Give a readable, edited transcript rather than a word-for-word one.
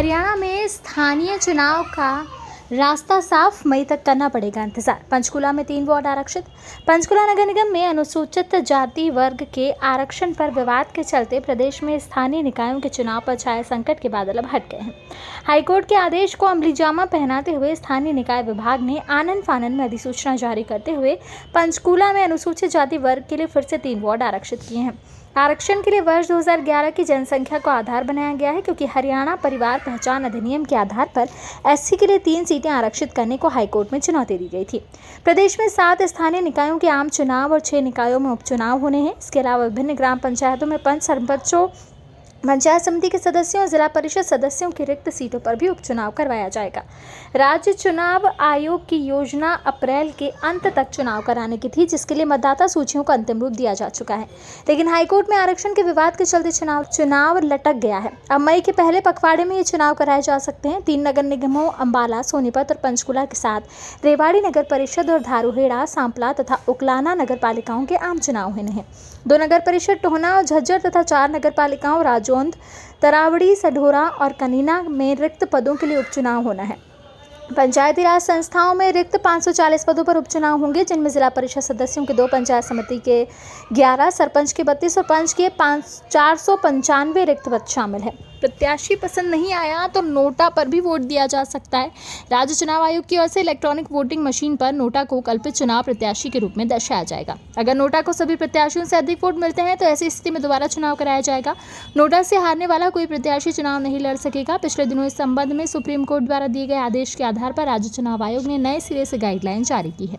हरियाणा में स्थानीय चुनाव का रास्ता साफ, मई तक करना पड़ेगा इंतजार। पंचकुला में 3 वार्ड आरक्षित। पंचकुला नगर निगम में अनुसूचित जाति वर्ग के आरक्षण पर विवाद के चलते प्रदेश में स्थानीय निकायों के चुनाव पर छाए संकट के बादल अब हट गए हैं। हाईकोर्ट के आदेश को अमलीजामा पहनाते हुए स्थानीय निकाय विभाग ने आनन फानन में अधिसूचना जारी करते हुए पंचकुला में अनुसूचित जाति वर्ग के लिए फिर से 3 वार्ड आरक्षित किए हैं। आरक्षण के लिए वर्ष 2011 की जनसंख्या को आधार बनाया गया है, क्योंकि हरियाणा परिवार पहचान अधिनियम के आधार पर एससी के लिए 3 सीटें आरक्षित करने को हाईकोर्ट में चुनौती दी गई थी। प्रदेश में 7 स्थानीय निकायों के आम चुनाव और 6 निकायों में उपचुनाव होने हैं। इसके अलावा विभिन्न ग्राम पंचायतों में पंच सरपंचों, पंचायत समिति के सदस्यों और जिला परिषद सदस्यों की रिक्त सीटों पर भी उपचुनाव करवाया जाएगा। राज्य चुनाव आयोग की योजना अप्रैल के अंत तक चुनाव कराने की थी, जिसके लिए मतदाता सूचियों को अंतिम रूप दिया जा चुका है। लेकिन हाईकोर्ट में आरक्षण के विवाद के चलते चुनाव लटक गया है। अब मई के पहले पखवाड़े में ये चुनाव कराए जा सकते हैं। 3 नगर निगमों अंबाला, सोनीपत और पंचकुला के साथ रेवाड़ी नगर परिषद और धारूहेड़ा, सांपला तथा उकलाना नगर पालिकाओं के आम चुनाव होने हैं। 2 नगर परिषद टोहना और झज्जर तथा 4 नगर पालिकाओं राजौंद, तरावड़ी, सढौरा और कनीना में रिक्त पदों के लिए उपचुनाव होना है। पंचायती राज संस्थाओं में रिक्त 540 पदों पर उपचुनाव होंगे, जिनमें जिला परिषद सदस्यों के 2, पंचायत समिति के 11, सरपंच के 32 और पंच के 495 रिक्त पद शामिल है। प्रत्याशी पसंद नहीं आया तो नोटा पर भी वोट दिया जा सकता है। राज्य चुनाव आयोग की ओर से इलेक्ट्रॉनिक वोटिंग मशीन पर नोटा को कल्पित चुनाव प्रत्याशी के रूप में दर्शाया जाएगा। अगर नोटा को सभी प्रत्याशियों से अधिक वोट मिलते हैं तो ऐसी स्थिति में दोबारा चुनाव कराया जाएगा। नोटा से हारने वाला कोई प्रत्याशी चुनाव नहीं लड़ सकेगा। पिछले दिनों इस संबंध में सुप्रीम कोर्ट द्वारा दिए गए आदेश के आधार पर राज्य चुनाव आयोग ने नए सिरे से गाइडलाइन जारी की है।